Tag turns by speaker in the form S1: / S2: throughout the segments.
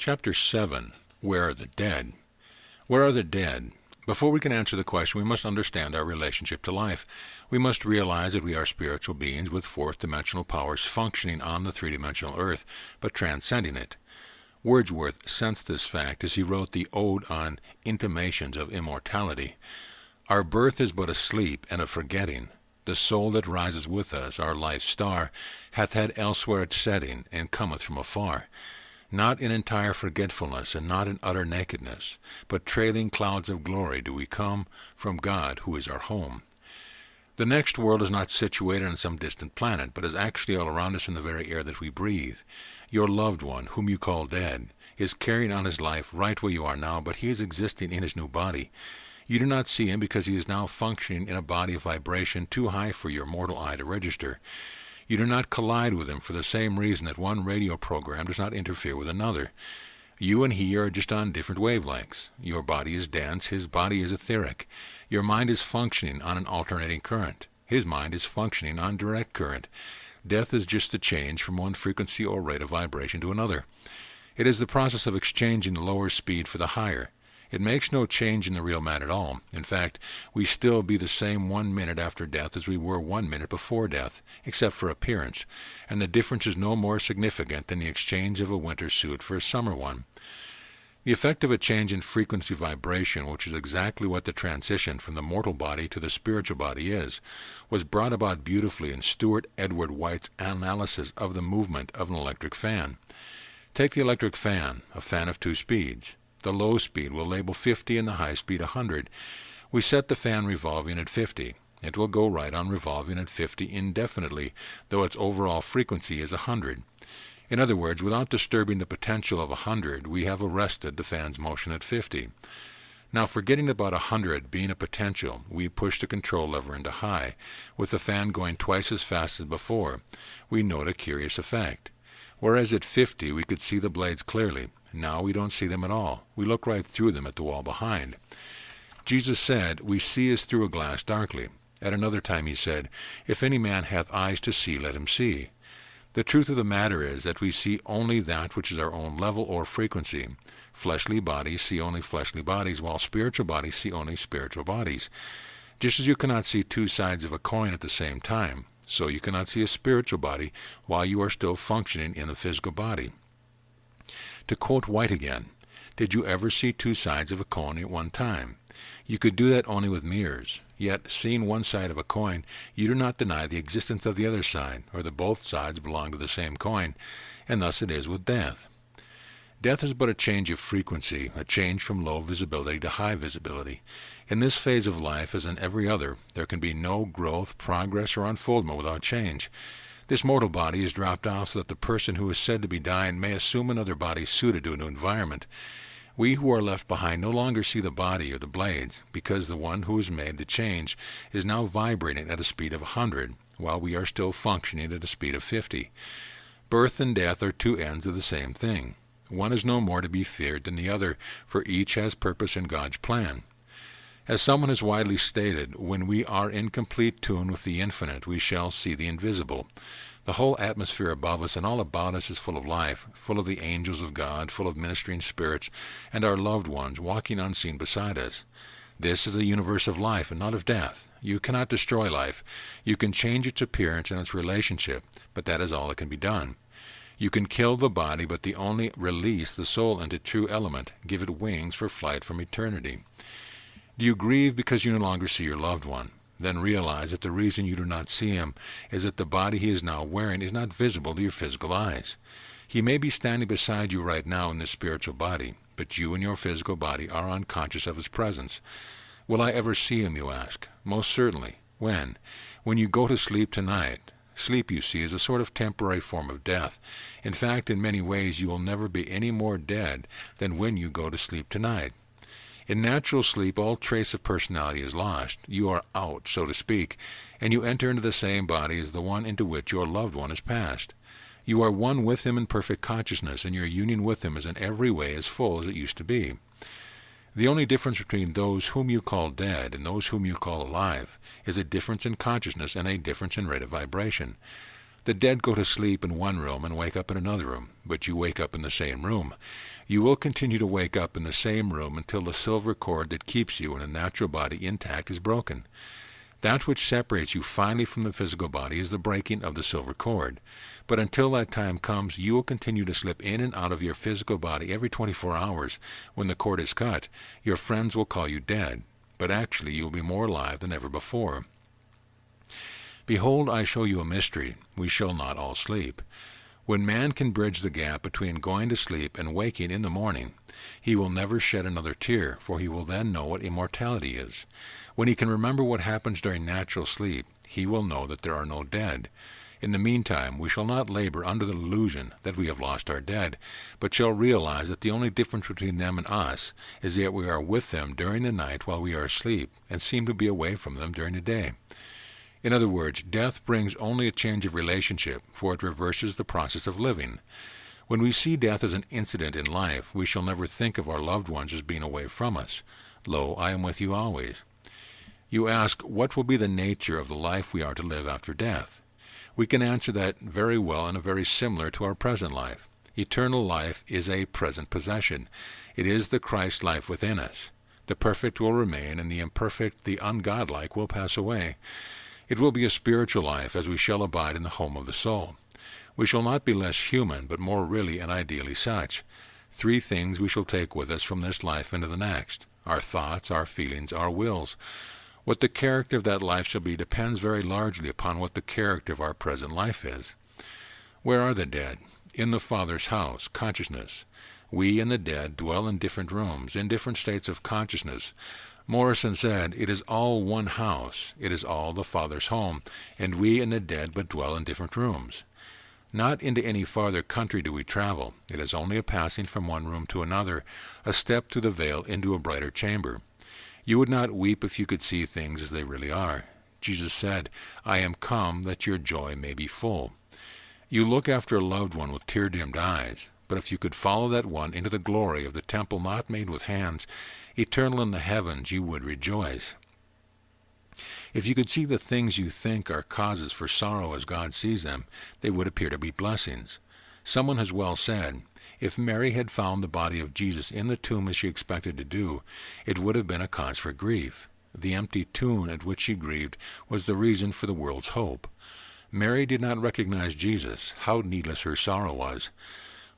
S1: Chapter 7. Where are the dead? Where are the dead? Before we can answer the question, we must understand our relationship to life. We must realize that we are spiritual beings with fourth-dimensional powers functioning on the three-dimensional earth, but transcending it. Wordsworth sensed this fact as he wrote the Ode on Intimations of Immortality. Our birth is but a sleep and a forgetting. The soul that rises with us, our life's star, hath had elsewhere its setting, and cometh from afar. Not in entire forgetfulness, and not in utter nakedness, but trailing clouds of glory do we come from God, who is our home. The next world is not situated on some distant planet, but is actually all around us in the very air that we breathe. Your loved one, whom you call dead, is carrying on his life right where you are now, but he is existing in his new body. You do not see him because he is now functioning in a body of vibration too high for your mortal eye to register. You do not collide with him for the same reason that one radio program does not interfere with another. You and he are just on different wavelengths. Your body is dense, his body is etheric. Your mind is functioning on an alternating current. His mind is functioning on direct current. Death is just a change from one frequency or rate of vibration to another. It is the process of exchanging the lower speed for the higher. It makes no change in the real man at all. In fact, we still be the same 1 minute after death as we were 1 minute before death, except for appearance, and the difference is no more significant than the exchange of a winter suit for a summer one. The effect of a change in frequency vibration, which is exactly what the transition from the mortal body to the spiritual body is, was brought about beautifully in Stuart Edward White's analysis of the movement of an electric fan. Take the electric fan, a fan of 2 speeds. The low speed will label 50 and the high speed 100. We set the fan revolving at 50. It will go right on revolving at 50 indefinitely, though its overall frequency is 100. In other words, without disturbing the potential of 100, we have arrested the fan's motion at 50. Now, forgetting about 100 being a potential, we push the control lever into high. With the fan going twice as fast as before, we note a curious effect. Whereas at 50 we could see the blades clearly, now we don't see them at all. We look right through them at the wall behind. Jesus said, "We see as through a glass darkly." At another time he said, "If any man hath eyes to see, let him see." The truth of the matter is that we see only that which is our own level or frequency. Fleshly bodies see only fleshly bodies, while spiritual bodies see only spiritual bodies. Just as you cannot see 2 sides of a coin at the same time, so you cannot see a spiritual body while you are still functioning in the physical body. To quote White again, did you ever see 2 sides of a coin at one time? You could do that only with mirrors. Yet, seeing one side of a coin, you do not deny the existence of the other side, or that both sides belong to the same coin, and thus it is with death. Death is but a change of frequency, a change from low visibility to high visibility. In this phase of life, as in every other, there can be no growth, progress, or unfoldment without change. This mortal body is dropped off so that the person who is said to be dying may assume another body suited to a new environment. We who are left behind no longer see the body or the blades, because the one who is made to change is now vibrating at a speed of 100, while we are still functioning at a speed of 50. Birth and death are 2 ends of the same thing. One is no more to be feared than the other, for each has purpose in God's plan. As someone has widely stated, when we are in complete tune with the infinite, we shall see the invisible. The whole atmosphere above us and all about us is full of life, full of the angels of God, full of ministering spirits, and our loved ones walking unseen beside us. This is a universe of life and not of death. You cannot destroy life. You can change its appearance and its relationship, but that is all that can be done. You can kill the body, but only release the soul into true element, give it wings for flight from eternity. Do you grieve because you no longer see your loved one? Then realize that the reason you do not see him is that the body he is now wearing is not visible to your physical eyes. He may be standing beside you right now in this spiritual body, but you and your physical body are unconscious of his presence. Will I ever see him, you ask? Most certainly. When? When you go to sleep tonight. Sleep, you see, is a sort of temporary form of death. In fact, in many ways you will never be any more dead than when you go to sleep tonight. In natural sleep, all trace of personality is lost. You are out, so to speak, and you enter into the same body as the one into which your loved one has passed. You are one with him in perfect consciousness, and your union with him is in every way as full as it used to be. The only difference between those whom you call dead and those whom you call alive is a difference in consciousness and a difference in rate of vibration. The dead go to sleep in one room and wake up in another room, but you wake up in the same room. You will continue to wake up in the same room until the silver cord that keeps you in a natural body intact is broken. That which separates you finally from the physical body is the breaking of the silver cord. But until that time comes, you will continue to slip in and out of your physical body every 24 hours. When the cord is cut, your friends will call you dead, but actually you will be more alive than ever before. Behold, I show you a mystery. We shall not all sleep. When man can bridge the gap between going to sleep and waking in the morning, he will never shed another tear, for he will then know what immortality is. When he can remember what happens during natural sleep, he will know that there are no dead. In the meantime, we shall not labor under the illusion that we have lost our dead, but shall realize that the only difference between them and us is that we are with them during the night while we are asleep, and seem to be away from them during the day. In other words, death brings only a change of relationship, for it reverses the process of living. When we see death as an incident in life, we shall never think of our loved ones as being away from us. Lo, I am with you always. You ask, what will be the nature of the life we are to live after death? We can answer that very well and very similar to our present life. Eternal life is a present possession. It is the Christ life within us. The perfect will remain, and the imperfect, the ungodlike, will pass away. It will be a spiritual life, as we shall abide in the home of the soul. We shall not be less human, but more really and ideally such. 3 things we shall take with us from this life into the next: our thoughts, our feelings, our wills. What the character of that life shall be depends very largely upon what the character of our present life is. Where are the dead? In the Father's house, consciousness. We and the dead dwell in different rooms, in different states of consciousness. Morrison said, it is all one house, it is all the Father's home, and we and the dead but dwell in different rooms. Not into any farther country do we travel. It is only a passing from one room to another, a step through the veil into a brighter chamber. You would not weep if you could see things as they really are. Jesus said, I am come that your joy may be full. You look after a loved one with tear-dimmed eyes, but if you could follow that one into the glory of the temple not made with hands, eternal in the heavens, you would rejoice. If you could see the things you think are causes for sorrow as God sees them, they would appear to be blessings. Someone has well said, if Mary had found the body of Jesus in the tomb as she expected to do, it would have been a cause for grief. The empty tomb at which she grieved was the reason for the world's hope. Mary did not recognize Jesus. How needless her sorrow was.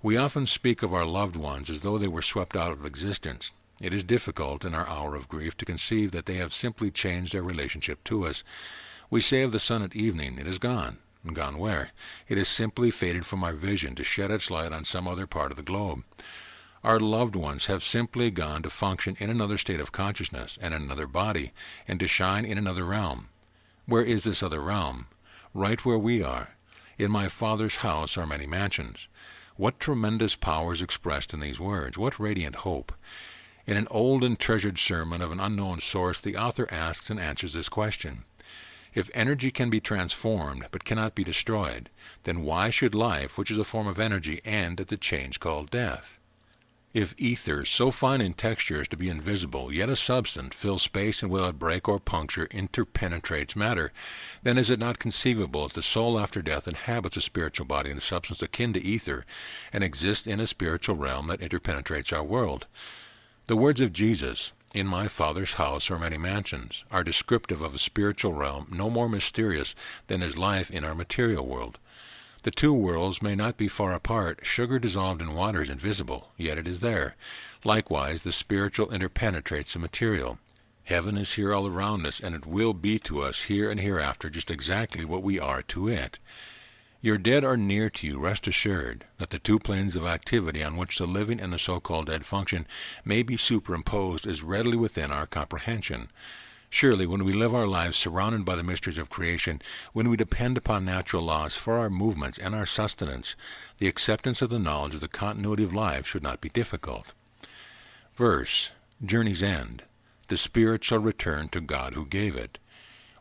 S1: We often speak of our loved ones as though they were swept out of existence. It is difficult in our hour of grief to conceive that they have simply changed their relationship to us. We say of the sun at evening, it is gone. Gone where? It has simply faded from our vision to shed its light on some other part of the globe. Our loved ones have simply gone to function in another state of consciousness and in another body, and to shine in another realm. Where is this other realm? Right where we are. In my Father's house are many mansions. What tremendous power is expressed in these words! What radiant hope! In an old and treasured sermon of an unknown source, the author asks and answers this question. If energy can be transformed but cannot be destroyed, then why should life, which is a form of energy, end at the change called death? If ether, so fine in texture as to be invisible, yet a substance, fills space and without break or puncture interpenetrates matter, then is it not conceivable that the soul after death inhabits a spiritual body and substance akin to ether, and exists in a spiritual realm that interpenetrates our world? The words of Jesus, in my Father's house are many mansions, are descriptive of a spiritual realm no more mysterious than is life in our material world. The two worlds may not be far apart. Sugar dissolved in water is invisible, yet it is there. Likewise, the spiritual interpenetrates the material. Heaven is here all around us, and it will be to us here and hereafter just exactly what we are to it. Your dead are near to you. Rest assured that the two planes of activity on which the living and the so-called dead function may be superimposed as readily within our comprehension. Surely, when we live our lives surrounded by the mysteries of creation, when we depend upon natural laws for our movements and our sustenance, the acceptance of the knowledge of the continuity of life should not be difficult. Verse, Journey's End. The spirit shall return to God who gave it.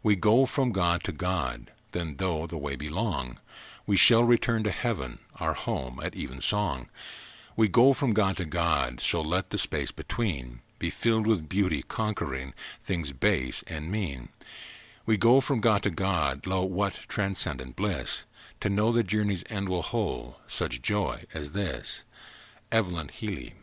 S1: We go from God to God, then though the way be long, we shall return to heaven, our home at even song. We go from God to God, so let the space between be filled with beauty, conquering things base and mean. We go from God to God, lo, what transcendent bliss! To know the journey's end will hold such joy as this. Evelyn Healy.